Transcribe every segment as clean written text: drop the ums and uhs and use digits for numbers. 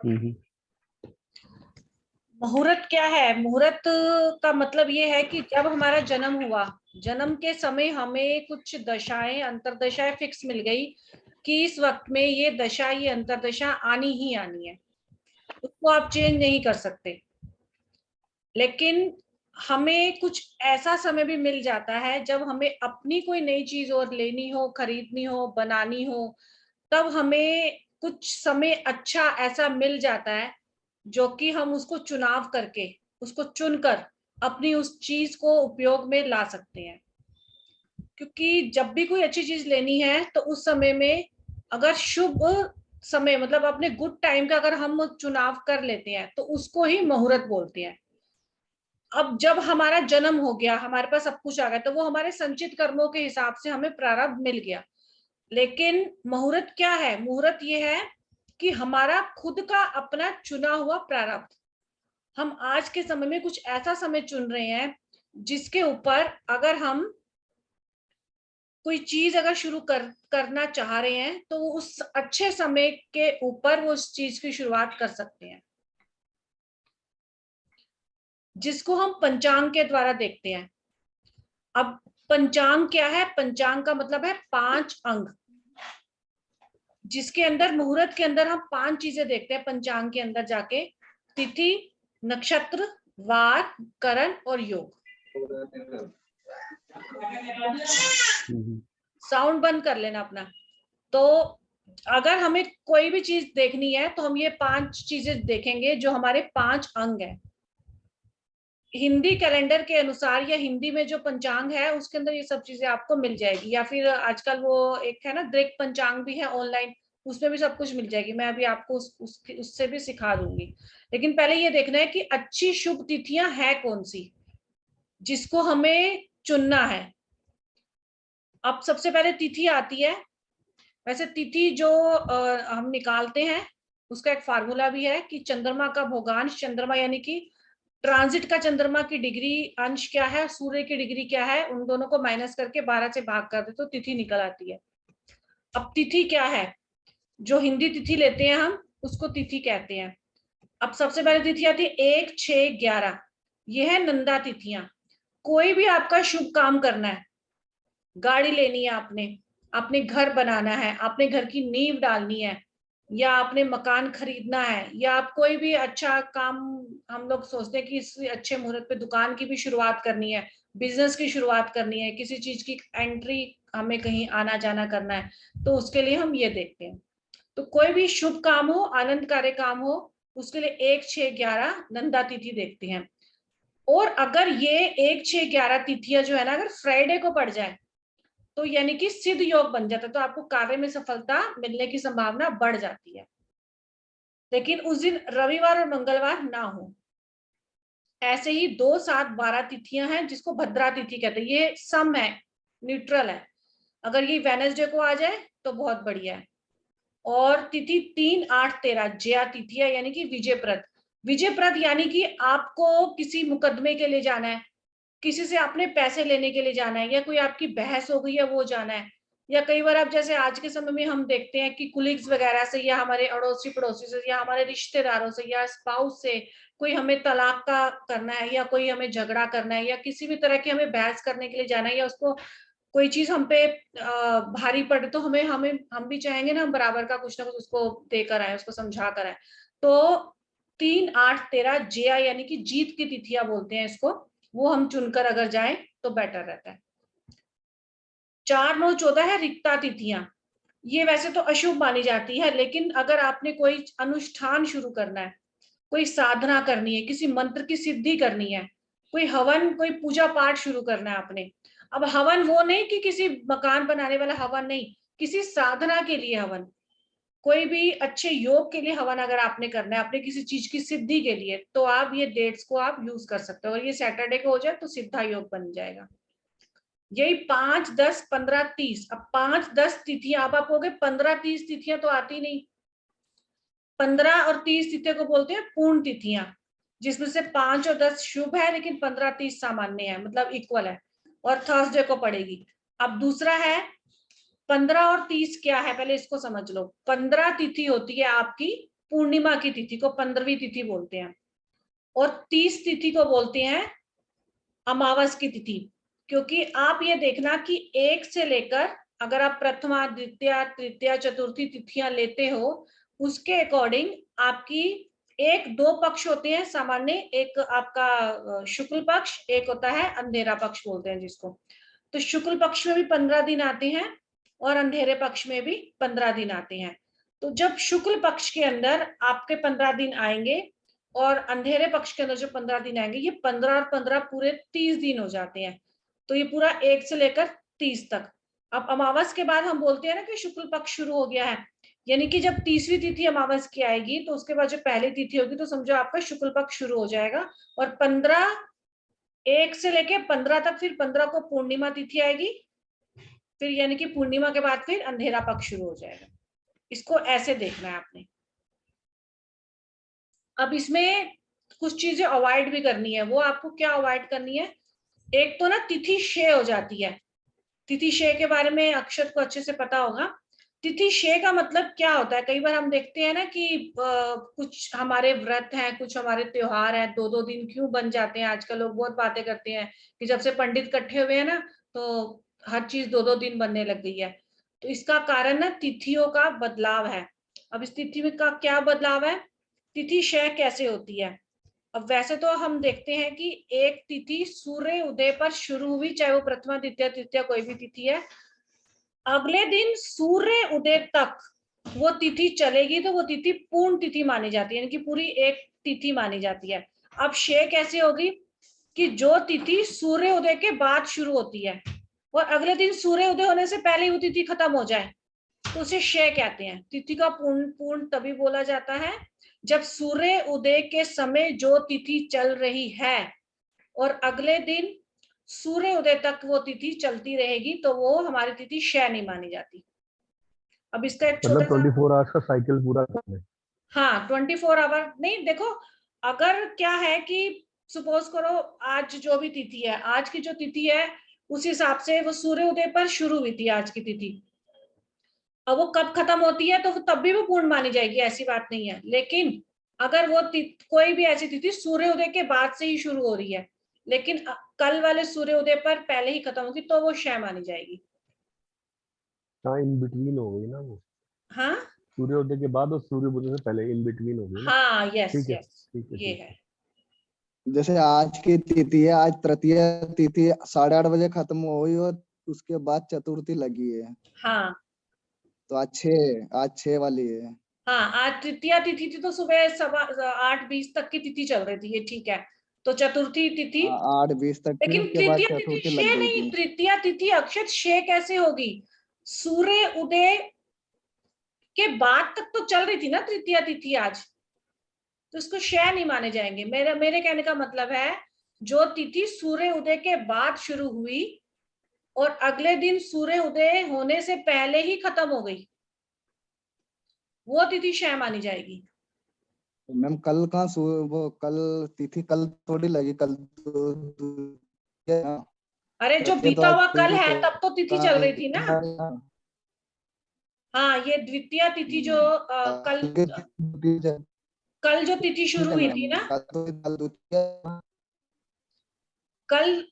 हम्म। मुहूर्त क्या है? मुहूर्त का मतलब ये है कि जब हमारा जन्म हुआ, जन्म के समय हमें कुछ दशाएं, अंतरदशाएं फिक्स मिल गई कि इस वक्त में ये दशा, ये अंतरदशा आनी ही आनी है, उसको आप चेंज नहीं कर सकते। लेकिन हमें कुछ ऐसा समय भी मिल जाता है जब हमें अपनी कोई नई चीज और लेनी हो, खरीदनी हो, बनानी हो, तब हमें कुछ समय अच्छा ऐसा मिल जाता है जो कि हम उसको चुनाव करके, उसको चुनकर अपनी उस चीज को उपयोग में ला सकते हैं। क्योंकि जब भी कोई अच्छी चीज लेनी है तो उस समय में अगर शुभ समय, मतलब अपने गुड टाइम का अगर हम चुनाव कर लेते हैं तो उसको ही मुहूर्त बोलते हैं। अब जब हमारा जन्म हो गया, हमारे पास सब कुछ आ गया, तो वो हमारे संचित कर्मों के हिसाब से हमें प्रारब्ध मिल गया। लेकिन मुहूर्त क्या है? मुहूर्त ये है कि हमारा खुद का अपना चुना हुआ प्रारब्ध, हम आज के समय में कुछ ऐसा समय चुन रहे हैं जिसके ऊपर अगर हम कोई चीज अगर शुरू करना चाह रहे हैं तो वो उस अच्छे समय के ऊपर वो उस चीज की शुरुआत कर सकते हैं, जिसको हम पंचांग के द्वारा देखते हैं। अब पंचांग क्या है? पंचांग का मतलब है 5 अंग, जिसके अंदर मुहूर्त के अंदर हम 5 चीजें देखते हैं पंचांग के अंदर जाके: तिथि, नक्षत्र, वार, करण और योग। साउंड बंद कर लेना अपना। तो अगर हमें कोई भी चीज देखनी है तो हम ये 5 चीजें देखेंगे जो हमारे 5 अंग है। हिंदी कैलेंडर के अनुसार या हिंदी में जो पंचांग है उसके अंदर ये सब चीजें आपको मिल जाएगी, या फिर आजकल वो एक है ना दृक पंचांग भी है ऑनलाइन, उसमें भी सब कुछ मिल जाएगी। मैं अभी आपको उससे भी सिखा दूंगी। लेकिन पहले ये देखना है कि अच्छी शुभ तिथियां है कौन सी, जिसको हमें चुनना है। अब सबसे पहले तिथि आती है। वैसे तिथि जो हम निकालते हैं उसका एक फार्मूला भी है कि चंद्रमा का भोगांश, चंद्रमा यानी कि ट्रांजिट का चंद्रमा की डिग्री अंश क्या है, सूर्य की डिग्री क्या है, उन दोनों को माइनस करके 12 से भाग कर दे तो तिथि निकल आती है। अब तिथि क्या है? जो हिंदी तिथि लेते हैं हम उसको तिथि कहते हैं। अब सबसे पहले तिथि आती है 1, 6, 11। ये है नंदा तिथियां। कोई भी आपका शुभ काम करना है, गाड़ी लेनी है आपने, आपने घर बनाना है, आपने घर की नींव डालनी है, या आपने मकान खरीदना है, या आप कोई भी अच्छा काम, हम लोग सोचते हैं कि इस अच्छे मुहूर्त पे दुकान की भी शुरुआत करनी है, बिजनेस की शुरुआत करनी है, किसी चीज की एंट्री, हमें कहीं आना जाना करना है, तो उसके लिए हम ये देखते हैं। तो कोई भी शुभ काम हो, आनंदकारी काम हो, उसके लिए 1, 6, 11 नंदा तिथि देखते हैं। और अगर ये 1, 6, 11 तिथियां जो है ना, अगर फ्राइडे को पड़ जाए तो यानी कि सिद्ध योग बन जाता है, तो आपको कार्य में सफलता मिलने की संभावना बढ़ जाती है। लेकिन उस दिन रविवार और मंगलवार ना हो। ऐसे ही 2, 7, 12 तिथियां हैं जिसको भद्रा तिथि कहते हैं। ये सम है, न्यूट्रल है। अगर ये वेनसडे को आ जाए तो बहुत बढ़िया है। और तिथि 3, 8, 13 जया तिथि है, यानी कि विजयप्रद। विजयप्रद यानी कि आपको किसी मुकदमे के लिए जाना है, किसी से आपने पैसे लेने के लिए जाना है, या कोई आपकी बहस हो गई है वो जाना है, या कई बार आप जैसे आज के समय में हम देखते हैं कि कुलीग्स वगैरह से, या हमारे अड़ोसी पड़ोसी से, या हमारे रिश्तेदारों से, या स्पाउस से कोई हमें तलाक का करना है, या कोई हमें झगड़ा करना है, या किसी भी तरह की हमें बहस करने के लिए जाना है, या उसको कोई चीज हम पे भारी पड़े, तो हमें हमें हम भी चाहेंगे ना हम बराबर का कुछ ना कुछ उसको देकर आए, उसको समझा कर आए। तो 3, 8, 13 जया यानी कि जीत की तिथियां बोलते हैं इसको, वो हम चुनकर अगर जाएं तो बेटर रहता है। 4, 9, 14 है रिक्ता तिथियां। ये वैसे तो अशुभ मानी जाती है, लेकिन अगर आपने कोई अनुष्ठान शुरू करना है, कोई साधना करनी है, किसी मंत्र की सिद्धि करनी है, कोई हवन, कोई पूजा पाठ शुरू करना है आपने। अब हवन वो नहीं कि किसी मकान बनाने वाला हवन नहीं, किसी साधना के लिए हवन, कोई भी अच्छे योग के लिए हवन अगर आपने करना है, अपने किसी चीज की सिद्धि के लिए, तो आप ये डेट्स को आप यूज कर सकते हो। और ये सैटरडे को हो जाए तो सिद्धा योग बन जाएगा। यही 5, 10, 15, 30। अब 5, 10 तिथियां, अब आप हो गए 15, 30 तिथियां तो आती नहीं। 15 और 30 तिथियों को बोलते हैं पूर्ण तिथियां, जिसमें से 5 और 10 शुभ है, लेकिन 15, 30 सामान्य है, मतलब इक्वल है, और थर्सडे को पड़ेगी। अब दूसरा है 15 और 30 क्या है, पहले इसको समझ लो। 15 तिथि होती है आपकी पूर्णिमा की तिथि को 15वीं तिथि बोलते हैं, और 30 तिथि को बोलते हैं अमावस की तिथि। क्योंकि आप ये देखना कि 1 से लेकर, अगर आप प्रथमा, द्वितीया, तृतीया, चतुर्थी तिथियां लेते हो, उसके अकॉर्डिंग आपकी 1-2 पक्ष होते हैं सामान्य, एक आपका शुक्ल पक्ष, एक होता है अंधेरा पक्ष बोलते हैं जिसको। तो शुक्ल पक्ष में भी 15 दिन आते हैं और अंधेरे पक्ष में भी 15 दिन आते हैं। तो जब शुक्ल पक्ष के अंदर आपके 15 दिन आएंगे और अंधेरे पक्ष के अंदर जो 15 दिन आएंगे, ये 15 और 15 पूरे 30 दिन हो जाते हैं। तो ये पूरा 1 से लेकर 30 तक। अब अमावस के बाद हम बोलते हैं ना कि शुक्ल पक्ष शुरू हो गया है, यानी कि जब 30वीं तिथि अमावस की आएगी तो उसके बाद जो पहली तिथि होगी तो समझो आपका शुक्ल पक्ष शुरू हो जाएगा। और 1 से लेके 15 तक, फिर 15 को पूर्णिमा तिथि आएगी, फिर यानी कि पूर्णिमा के बाद फिर अंधेरा पक्ष शुरू हो जाएगा। इसको ऐसे देखना है आपने। अब इसमें कुछ चीजें अवॉइड भी करनी है। वो आपको क्या अवॉइड करनी है? एक तो ना तिथि क्षय हो जाती है। तिथि क्षय के बारे में अक्षत को अच्छे से पता होगा। तिथि क्षय का मतलब क्या होता है? कई बार हम देखते हैं ना कि कुछ हमारे व्रत हैं, कुछ हमारे त्योहार हैं, 2-2 दिन क्यों बन जाते हैं। आजकल लोग बहुत बातें करते हैं कि जब से पंडित इकट्ठे हुए हैं ना, तो हर चीज 2-2 दिन बनने लग गई है। तो इसका कारण ना तिथियों का बदलाव है। अब इस तिथि में का क्या बदलाव है? तिथि क्षय कैसे होती है? अब वैसे तो हम देखते हैं कि एक तिथि सूर्य उदय पर शुरू हुई, चाहे वो प्रथमा, द्वितीय, तृतीया कोई भी तिथि है, अगले दिन सूर्य उदय तक वो तिथि चलेगी तो वो तिथि पूर्ण तिथि मानी जाती है, यानी कि पूरी एक तिथि मानी जाती है। अब क्षय कैसे होगी? कि जो तिथि सूर्य उदय के बाद शुरू होती है और अगले दिन सूर्य उदय होने से पहले वो तिथि खत्म हो जाए, तो उसे क्षय कहते हैं। तिथि का पूर्ण तभी बोला जाता है जब सूर्य उदय के समय जो तिथि चल रही है और अगले दिन सूर्य उदय तक वो तिथि चलती रहेगी, तो वो हमारी तिथि क्षय नहीं मानी जाती। अब इसका एक छोटा मतलब सा 24 आवर्स का साइकिल पूरा करना है। हाँ, 24 आवर नहीं, देखो अगर क्या है कि सपोज करो आज जो भी तिथि है, आज की जो तिथि है उस हिसाब से वो सूर्य उदय पर शुरू हुई थी आज की तिथि। अब वो कब खत्म होती है तो तब भी वो पूर्ण मानी जाएगी, ऐसी बात नहीं है। लेकिन अगर वो कोई भी ऐसी तिथि सूर्य उदय के बाद से ही शुरू हो रही है, लेकिन कल वाले सूर्य उदय पर पहले ही खत्म होगी, तो वो क्षय मानी जाएगी। हाँ, इन बिटवीन हो गई ना वो, हाँ सूर्योदय के बाद और सूर्योदय से पहले इन बिटवीन हो गई ना। हाँ, यस ठीक है, यस, ठीक है, ये ठीक है। है। जैसे आज की तिथि है, आज तृतीय तिथि 8:30 बजे खत्म हुई और उसके बाद चतुर्थी लगी है, हाँ तो आज 6 वाली है। हाँ, आज तृतीया तिथि थी तो सुबह 8:20 तक की तिथि चल रही थी, ये ठीक है। तो चतुर्थी तिथि, 8:20 तक थी, लेकिन उसके बाद तृतीया तिथि चतुर्थी लग क्षय गई नहीं, थी। तृतीया तिथि अक्षत क्षय कैसे होगी? सूर्य उदय के बाद तक तो चल रही थी ना तृतीया तिथि आज, तो इसको क्षय नहीं माने जाएंगे। मेरे कहने का मतलब है, जो तिथि सूर्य उदय के बाद शुरू हुई और अगले दिन सूर्य उदय होने से पहले ही खत्म हो गई, वो तिथि क्षय मानी जाएगी। तो मैम कल कहाँ वो कल तिथि कल थोड़ी लगी, कल तो अरे जो तृतीया तो बीता आज हुआ कल हुई, है तो तब तो तिथि चल रही थी ना। हाँ, ये द्वितीय तिथि जो कल कल जो तिथि ठीक शुरू है हुई मैम, थी ना, कल द्वितीया। कल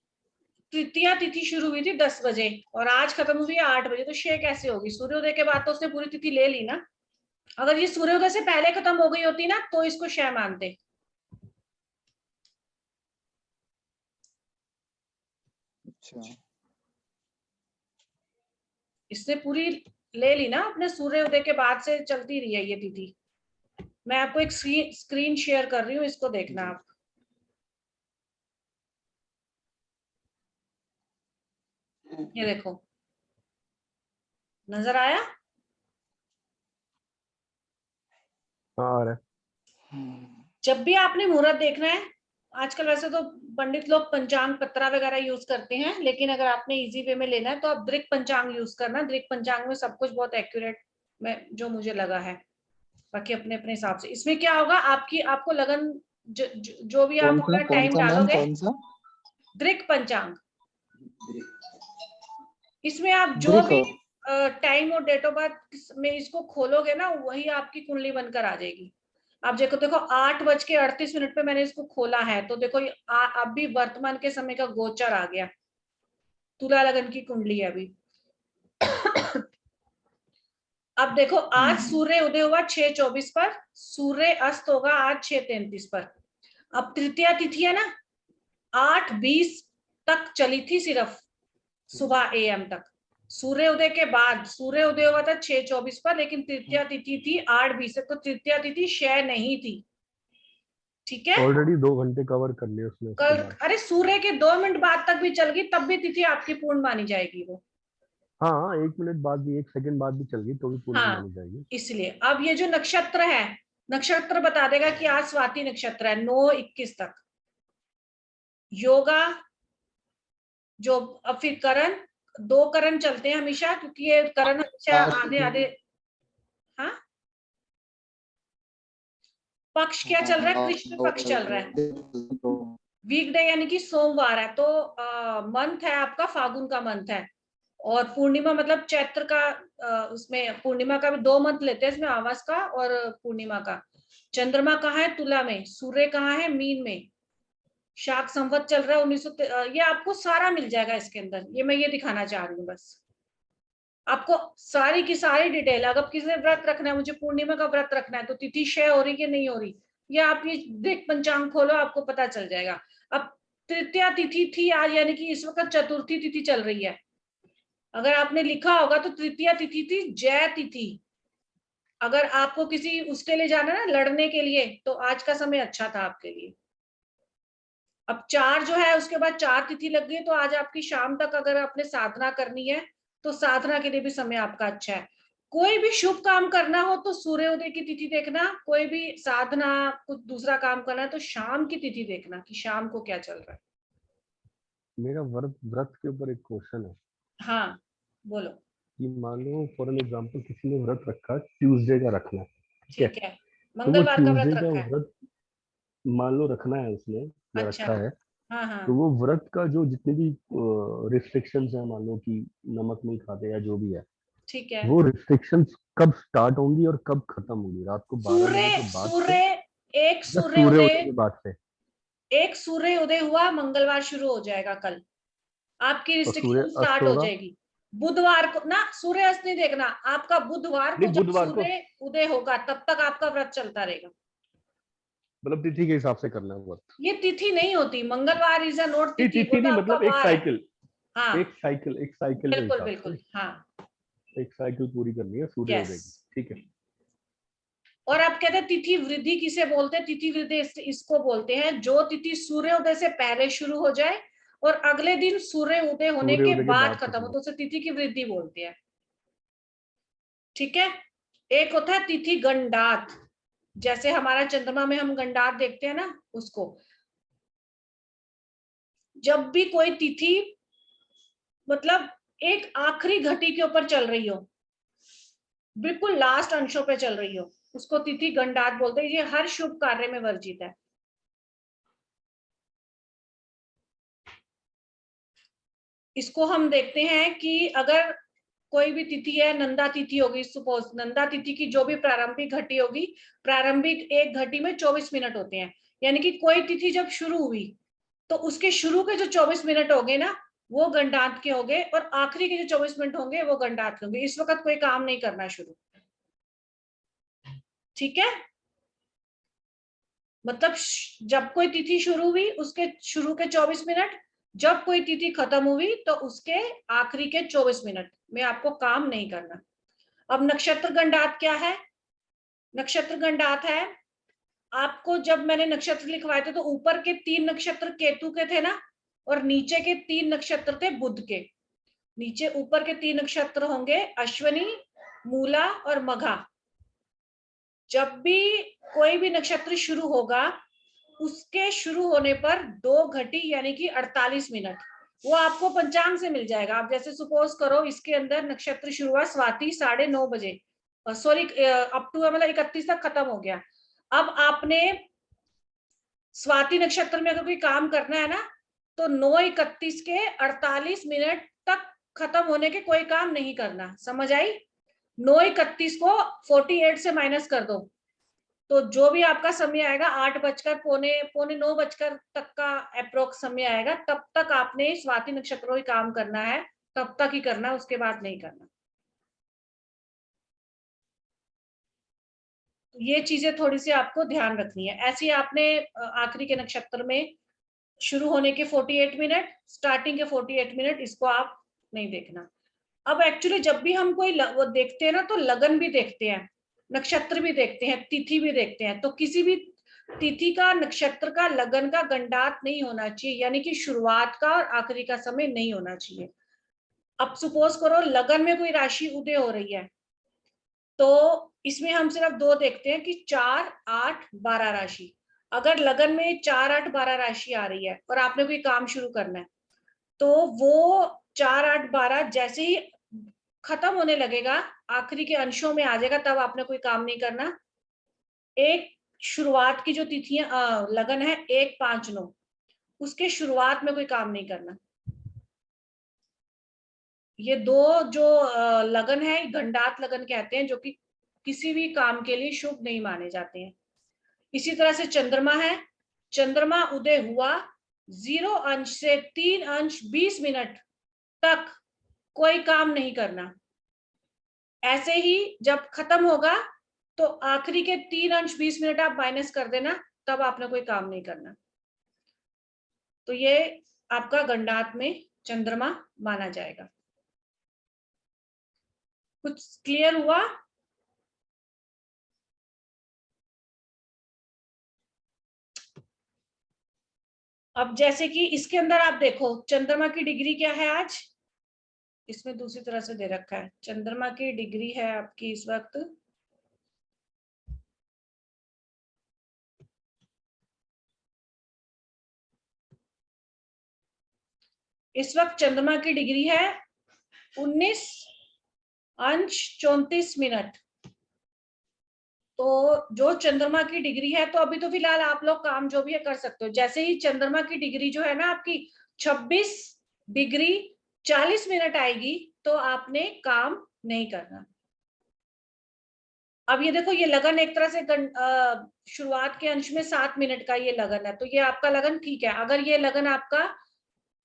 तृतीया तिथि शुरू हुई थी 10 बजे और आज खत्म हुई है 8 बजे, तो क्षय कैसे होगी? सूर्योदय के बाद तो उसने पूरी तिथि ले ली ना। अगर ये सूर्योदय से पहले खत्म हो गई होती ना तो इसको क्षय मानते। अच्छा, इसने पूरी ले ली ना, अपने सूर्योदय के बाद से चलती रही है ये तिथि। मैं आपको एक स्क्रीन शेयर कर रही हूँ, इसको देखना आप। ये देखो, नजर आया? हाँ, आ रहा है। जब भी आपने मुहूर्त देखना है, आजकल वैसे तो पंडित लोग पंचांग पत्रा वगैरह यूज करते हैं, लेकिन अगर आपने इजी वे में लेना है तो आप दृक पंचांग यूज करना। दृक पंचांग में सब कुछ बहुत एक्यूरेट में जो मुझे लगा है। बाकी अपने अपने हिसाब से इसमें क्या होगा, आपको लगन जो भी आप अपना कौन टाइम सा मैम, डालोगे। कौन सा? दृक पंचांग, इसमें आप जो दृक। भी टाइम और डेट ऑफ बर्थ में इसको खोलोगे ना, वही आपकी कुंडली बनकर आ जाएगी। अब देखो देखो 8:38 पे मैंने इसको खोला है, तो देखो अब भी वर्तमान के समय का गोचर आ गया। तुला लगन की कुंडली है अभी। अब देखो आज सूर्य उदय हुआ 6:24 पर, सूर्य अस्त होगा आज 6:33 पर। अब तृतीया तिथि है ना, 8:20 तक चली थी सिर्फ, सुबह AM तक। सूर्य उदय के बाद, सूर्य उदय हुआ था 6:24 पर, लेकिन तृतीया तिथि थी 8:20 तक, तो तृतीया तिथि क्षय नहीं थी। ठीक है, ऑलरेडी 2 घंटे कवर कर लिए उसने उसके कल बाद। अरे सूर्य के 2 मिनट बाद तक भी चल गई, तब भी तिथि आपकी पूर्ण मानी जाएगी वो। हाँ 1 मिनट बाद भी, 1 सेकंड बाद भी चल गई तो भी पूर्ण हाँ, मानी जाएगी। इसलिए अब ये जो नक्षत्र है, नक्षत्र बता देगा कि आज स्वाति नक्षत्र है 9:21 तक। योगा जो, अब फिर करण, 2 करण चलते हैं हमेशा, क्योंकि ये करण हमेशा आधे आधे। हाँ, पक्ष क्या चल रहा है? कृष्ण पक्ष चल रहा है। वीकडे यानी कि सोमवार है, तो मंथ है आपका, फागुन का मंथ है। और पूर्णिमा मतलब चैत्र का, उसमें पूर्णिमा का भी 2 मंथ लेते हैं इसमें, आवास का और पूर्णिमा का। चंद्रमा कहाँ है? तुला में। सूर्य कहाँ है? मीन में। शाक संवत चल रहा है 1900। ये आपको सारा मिल जाएगा इसके अंदर, ये मैं ये दिखाना चाह रही हूँ बस आपको, सारी की सारी डिटेल। अगर किसी ने व्रत रखना है, मुझे पूर्णिमा का व्रत रखना है, तो तिथि क्षय हो रही कि नहीं हो रही, या आप ये देख पंचांग खोलो, आपको पता चल जाएगा। अब तृतीया तिथि थी आज, यानी कि इस वक्त चतुर्थी तिथि चल रही है। अगर आपने लिखा होगा तो तृतीया तिथि थी जय तिथि। अगर आपको किसी उसके लिए जाना ना, लड़ने के लिए, तो आज का समय अच्छा था आपके लिए। अब 4 जो है, उसके बाद 4 तिथि लग गई, तो आज आपकी शाम तक अगर आपने साधना करनी है, तो साधना के लिए भी समय आपका अच्छा है। कोई भी शुभ काम करना हो तो सूर्योदय की तिथि देखना, कोई भी साधना कुछ दूसरा काम करना है तो शाम की तिथि देखना कि शाम को क्या चल रहा है। मेरा व्रत के ऊपर एक क्वेश्चन है। हाँ बोलो। कि मान लो फॉर एन एग्जांपल किसी ने व्रत रखा, ट्यूसडे का रखना है, ठीक ठीक है, है, तो वो मंगलवार का व्रत ट्यूसडे का रखा है। व्रत मान लो रखना है उसने या अच्छा, रखा है, हाँ हाँ तो वो व्रत का जो जितने भी रिस्ट्रिक्शंस है, मान लो कि नमक नहीं खाते या जो भी है, ठीक है। वो रिस्ट्रिक्शंस कब स्टार्ट होंगी और कब खत्म होंगी? रात को 12 बजे सूर्य के बाद से सूर्य एक या सूर्य सूर्य उदय, उदय के बाद से? एक सूर्य उदय हुआ, मंगलवार शुरू हो जाएगा कल, आपकी और सूर्य रिस्ट्रिक्शन अस्त स्टार्ट हो होगा? जाएगी। बुधवार को ना सूर्य अस्त नहीं देखना, आपका बुधवार को नहीं, जब बुधवार को सूर्य उदय होगा तब तक आपका व्रत चलता रहेगा। मतलब तिथि के हिसाब से करना है व्रत? ये तिथि नहीं होती, मंगलवार इज अ नोट नहीं तिथि, वो तिथि तो नहीं, आपका मतलब एक वार है। साइकिल, हाँ, एक साइकिल के बिल्कुल हिसाब से, बिल्कुल, हाँ, एक साइकिल पूरी करनी है सूर्य यस। उदय की, ठीक है। और आप कहते हैं तिथि वृद्धि किसे बोलते हैं? तिथि वृद्धि इसको बोलते हैं जो तिथि सूर्योदय से पहले शुरू हो जाए और अगले दिन सूर्य उदय होने सूर्य के उदय के बाद बाद खत्म हो, खत्म तो उसे तिथि की वृद्धि बोलते हैं। ठीक है, एक होता है तिथि गंडात, जैसे हमारा चंद्रमा में हम गंडात देखते हैं ना, उसको। जब भी कोई तिथि मतलब एक आखिरी घटी के ऊपर चल रही हो, बिल्कुल लास्ट अंशों पे चल रही हो, उसको तिथि गंडात बोलते हैं। ये हर शुभ कार्य में वर्जित है। इसको हम देखते हैं कि अगर कोई भी तिथि है, नंदा तिथि होगी, सपोज नंदा तिथि की जो भी प्रारंभिक घटी होगी, प्रारंभिक एक घटी में 24 मिनट होते हैं, यानी कि कोई तिथि जब शुरू हुई तो उसके शुरू के जो 24 मिनट होंगे ना, वो गंडात के होंगे, और आखिरी के जो 24 मिनट होंगे वो गंडात के होंगे। इस वक्त कोई काम नहीं करना शुरू, ठीक है। मतलब जब कोई तिथि शुरू हुई उसके शुरू के 24 मिनट, जब कोई तिथि खत्म हुई तो उसके आखिरी के 24 मिनट में आपको काम नहीं करना। अब नक्षत्र गंडात क्या है? नक्षत्र गंडात है, आपको जब मैंने नक्षत्र लिखवाए थे तो ऊपर के 3 नक्षत्र केतु के थे ना, और नीचे के 3 नक्षत्र थे बुध के। नीचे ऊपर के 3 नक्षत्र होंगे अश्विनी, मूला और मघा। जब भी कोई भी नक्षत्र शुरू होगा, उसके शुरू होने पर 2 घटी यानी कि 48 मिनट, वो आपको पंचांग से मिल जाएगा। आप जैसे सपोज करो इसके अंदर नक्षत्र शुरू हुआ स्वाति 9:30 बजे, सॉरी अप टू मतलब 31 तक खत्म हो गया। अब आपने स्वाति नक्षत्र में अगर कोई काम करना है ना, तो 9:31 के 48 मिनट तक खत्म होने के कोई काम नहीं करना। समझ आई? 9:31 को 48 से माइनस कर दो, तो जो भी आपका समय आएगा 8 बजकर पौने 9 बजकर तक का अप्रोक्स समय आएगा, तब तक आपने स्वाति नक्षत्र ही काम करना है, तब तक ही करना, उसके बाद नहीं करना। ये चीजें थोड़ी सी आपको ध्यान रखनी है। ऐसे ही आपने आखिरी के नक्षत्र में शुरू होने के 48 मिनट, स्टार्टिंग के 48 मिनट, इसको आप नहीं देखना। अब एक्चुअली जब भी हम कोई वो देखते हैं ना, तो लगन भी देखते हैं, नक्षत्र भी देखते हैं, तिथि भी देखते हैं। तो किसी भी तिथि का, नक्षत्र का, लगन का गंडात नहीं होना चाहिए, यानी कि शुरुआत का और आखिरी का समय नहीं होना चाहिए। अब सपोज करो लगन में कोई राशि उदय हो रही है, तो इसमें हम सिर्फ 2 देखते हैं कि 4, 8, 12 राशि। अगर लगन में 4, 8, 12 राशि आ रही है और आपने कोई काम शुरू करना है, तो वो 4, 8, 12 जैसे ही खत्म होने लगेगा, आखिरी के अंशों में आ जाएगा, तब आपने कोई काम नहीं करना। एक शुरुआत की जो तिथियां लगन है 1, 5, 9, उसके शुरुआत में कोई काम नहीं करना। ये 2 जो लगन है, गंडात लगन कहते हैं, जो कि किसी भी काम के लिए शुभ नहीं माने जाते हैं। इसी तरह से चंद्रमा है, चंद्रमा उदय हुआ 0 अंश से 3 अंश 20 मिनट तक कोई काम नहीं करना। ऐसे ही जब खत्म होगा, तो आखिरी के 3 अंश 20 मिनट आप माइनस कर देना, तब आपने कोई काम नहीं करना। तो ये आपका गंडात में चंद्रमा माना जाएगा। कुछ क्लियर हुआ? अब जैसे कि इसके अंदर आप देखो चंद्रमा की डिग्री क्या है आज, इसमें दूसरी तरह से दे रखा है। चंद्रमा की डिग्री है आपकी इस वक्त चंद्रमा की डिग्री है 19 अंश 34 मिनट। तो जो चंद्रमा की डिग्री है, तो अभी तो फिलहाल आप लोग काम जो भी है कर सकते हो। जैसे ही चंद्रमा की डिग्री जो है ना आपकी 26 डिग्री 40 मिनट आएगी, तो आपने काम नहीं करना। अब ये देखो, ये लगन एक तरह से शुरुआत के अंश में 7 मिनट का ये लगन है, तो ये आपका लगन ठीक है। अगर ये लगन आपका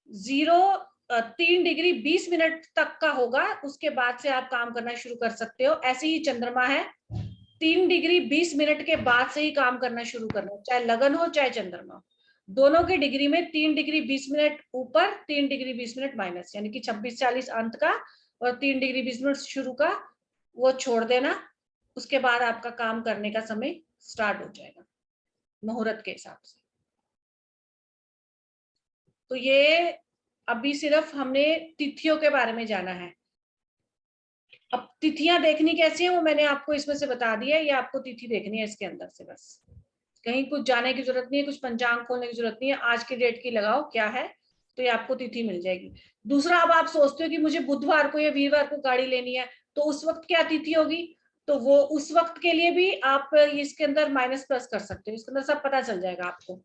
3 डिग्री 20 मिनट तक का होगा, उसके बाद से आप काम करना शुरू कर सकते हो। ऐसे ही चंद्रमा है, 3 डिग्री 20 मिनट के बाद से ही काम करना शुरू करना, चाहे लगन हो चाहे चंद्रमा। दोनों की डिग्री में 3 डिग्री 20 मिनट ऊपर, 3 डिग्री 20 मिनट माइनस, यानी कि 26-40 अंत का और 3 डिग्री 20 मिनट शुरू का, वो छोड़ देना। उसके बाद आपका काम करने का समय स्टार्ट हो जाएगा मुहूर्त के हिसाब से। तो ये अभी सिर्फ हमने तिथियों के बारे में जाना है। अब तिथियां देखनी कैसी है वो मैंने आपको इसमें से बता दिया है। ये आपको तिथि देखनी है इसके अंदर से, बस कहीं कुछ जाने की जरूरत नहीं है, कुछ पंचांग खोलने की जरूरत नहीं है। आज की डेट की लगाओ क्या है, तो ये आपको तिथि मिल जाएगी। दूसरा, अब आप सोचते हो कि मुझे बुधवार को या वीरवार को गाड़ी लेनी है, तो उस वक्त क्या तिथि होगी, तो वो उस वक्त के लिए भी आप इसके अंदर माइनस प्लस कर सकते हो। इसके अंदर सब पता चल जाएगा आपको।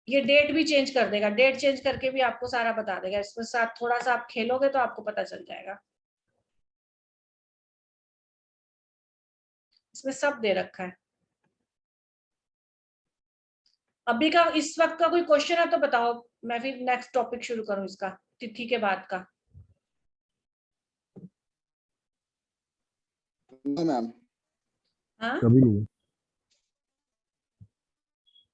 ये डेट भी चेंज कर देगा, डेट चेंज करके भी आपको सारा बता देगा। इसके साथ थोड़ा सा आप खेलोगे तो आपको पता चल जाएगा। इसमें सब दे रखा है। अभी का इस वक्त का कोई क्वेश्चन है तो बताओ, मैं फिर नेक्स्ट टॉपिक शुरू करूं इसका, तिथि के बाद का। मैम हाँ, कभी नहीं।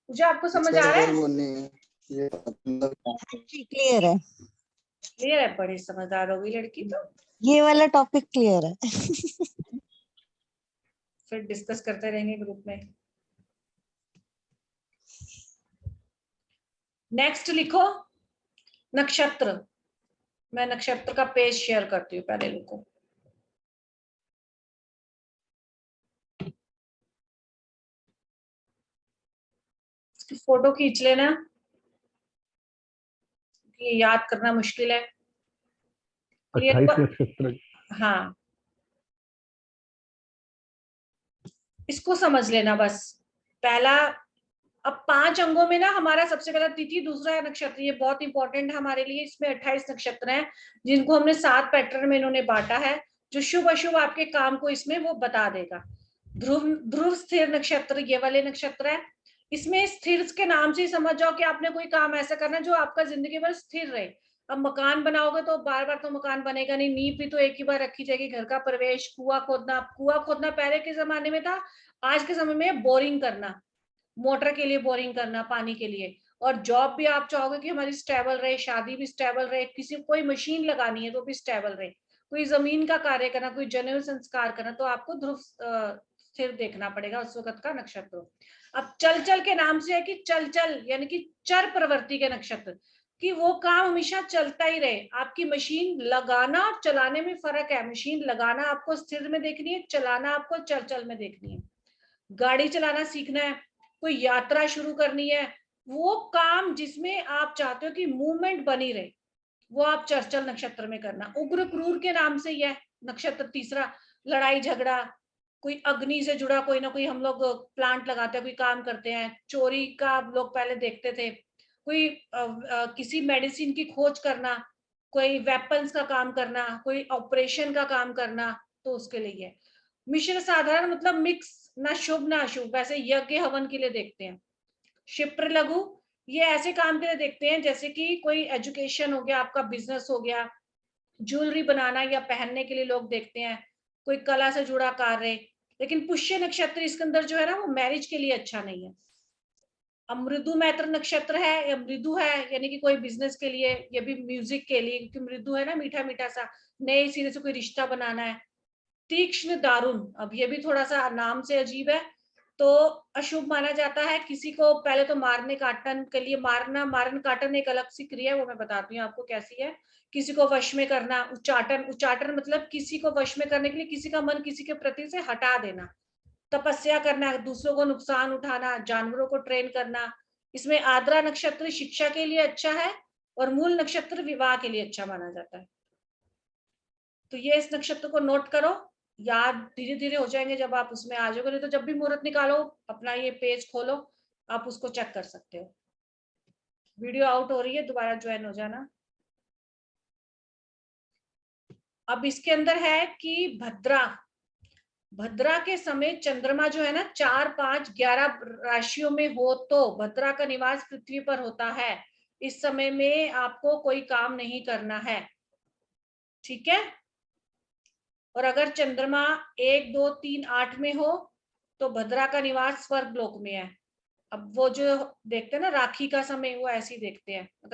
मुझे आपको समझ आ रहा है? वो नहीं, ये क्लियर है, क्लियर है? बड़ी समझदार होगी लड़की तो। ये वाला टॉपिक क्लियर है। फिर डिस्कस करते रहेंगे ग्रुप में। नेक्स्ट लिखो नक्षत्र। मैं नक्षत्र का पेज शेयर करती हूँ, पहले लिखो। इसकी फोटो खींच लेना, ये याद करना मुश्किल है। 28 नक्षत्र। हाँ, इसको समझ लेना बस। पहला, अब 5 अंगों में ना हमारा सबसे पहला तिथि, दूसरा है नक्षत्र। ये बहुत इंपॉर्टेंट है हमारे लिए। इसमें 28 नक्षत्र हैं, जिनको हमने 7 पैटर्न में इन्होंने बांटा है, जो शुभ अशुभ आपके काम को इसमें वो बता देगा। ध्रुव ध्रुव स्थिर नक्षत्र ये वाले नक्षत्र है। इसमें स्थिर के नाम से ही समझ जाओ कि आपने कोई काम ऐसा करना है जो आपका जिंदगी भर स्थिर रहे। अब मकान बनाओगे तो बार बार तो मकान बनेगा नहीं, नींव भी तो एक ही बार रखी जाएगी। घर का प्रवेश, कुआं खोदना पहले के जमाने में था, आज के समय में बोरिंग करना, मोटर के लिए बोरिंग करना पानी के लिए। और जॉब भी आप चाहोगे कि हमारी स्टेबल रहे, शादी भी स्टेबल रहे, किसी कोई मशीन लगानी है तो भी स्टेबल रहे, कोई जमीन का कार्य करना, कोई जनेऊ संस्कार करना, तो आपको ध्रुव स्थिर देखना पड़ेगा उस वक्त का नक्षत्र। अब चल के नाम से है कि चल यानी कि चर प्रवृत्ति के नक्षत्र, कि वो काम हमेशा चलता ही रहे। आपकी मशीन लगाना और चलाने में फर्क है। मशीन लगाना आपको स्थिर में देखनी है, चलाना आपको चल में देखनी है। गाड़ी चलाना सीखना है, कोई यात्रा शुरू करनी है, वो काम जिसमें आप चाहते हो कि मूवमेंट बनी रहे, वो आप चल नक्षत्र में करना। उग्र क्रूर के नाम से यह नक्षत्र तीसरा, लड़ाई झगड़ा, कोई अग्नि से जुड़ा कोई ना कोई, हम लोग प्लांट लगाते हैं, कोई काम करते हैं, चोरी का लोग पहले देखते थे, कोई किसी मेडिसिन की खोज करना, कोई वेपन्स का काम करना, कोई ऑपरेशन का काम करना, तो उसके लिए है। मिश्र साधारण मतलब मिक्स, ना शुभ ना अशुभ, वैसे यज्ञ हवन के लिए देखते हैं। क्षिप्र लघु ये ऐसे काम के लिए देखते हैं जैसे कि कोई एजुकेशन हो गया, आपका बिजनेस हो गया, ज्वेलरी बनाना या पहनने के लिए लोग देखते हैं, कोई कला से जुड़ा कार्य। लेकिन पुष्य नक्षत्र इसके अंदर जो है ना, वो मैरिज के लिए अच्छा नहीं है। अब मृदु मैत्र नक्षत्र है, या मृदु है यानी कि कोई बिजनेस के लिए, ये भी म्यूजिक के लिए, क्योंकि मृदु है ना, मीठा मीठा सा, नए सिरे से कोई रिश्ता बनाना है। तीक्ष्ण दारुण, अब ये भी थोड़ा सा नाम से अजीब है, तो अशुभ माना जाता है। किसी को पहले तो मारने काटने के लिए, मारन काटन एक अलग सी क्रिया है, वो मैं बताती हूँ आपको कैसी है। किसी को वश में करना, उच्चाटन मतलब किसी को वश में करने के लिए किसी का मन किसी के प्रति से हटा देना। तपस्या करना, दूसरों को नुकसान उठाना, जानवरों को ट्रेन करना। इसमें आद्रा नक्षत्र शिक्षा के लिए अच्छा है, और मूल नक्षत्र विवाह के लिए अच्छा माना जाता है। तो ये इस नक्षत्र को नोट करो, याद धीरे धीरे हो जाएंगे जब आप उसमें आ जाओगे। नहीं तो जब भी मुहूर्त निकालो, अपना ये पेज खोलो, आप उसको चेक कर सकते हो। वीडियो आउट हो रही है, दोबारा ज्वाइन हो जाना। अब इसके अंदर है कि भद्रा के समय चंद्रमा जो है ना 4, 5, 11 राशियों में हो तो भद्रा का निवास पृथ्वी पर होता है। इस समय में आपको कोई काम नहीं करना है, ठीक है। और अगर चंद्रमा 1, 2, 3, 8 में हो तो भद्रा का निवास स्वर्ग लोक में है। अब वो जो देखते हैं ना राखी का समय, वो ऐसे ही देखते हैं।